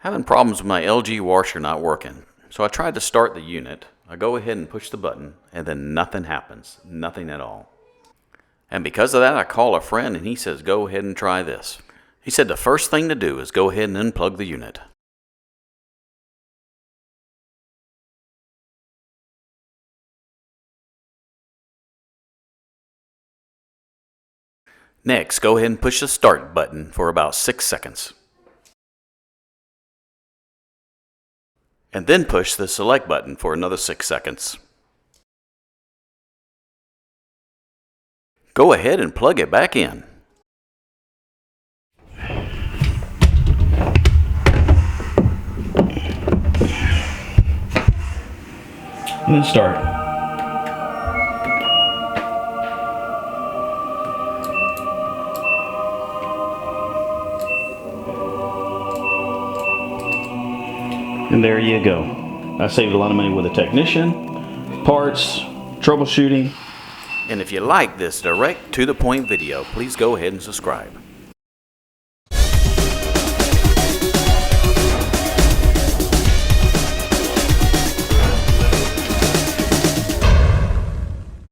Having problems with my LG washer not working. So I tried to start the unit. I go ahead and push the button, and then nothing happens. Nothing at all. And because of that, I call a friend and he says, go ahead and try this. He said the first thing to do is go ahead and unplug the unit. Next, go ahead and push the start button for about 6 seconds. And then push the select button for another 6 seconds. Go ahead and plug it back in. And then start. And there you go. I saved a lot of money with a technician, parts, troubleshooting. And if you like this direct to the point video, please go ahead and subscribe.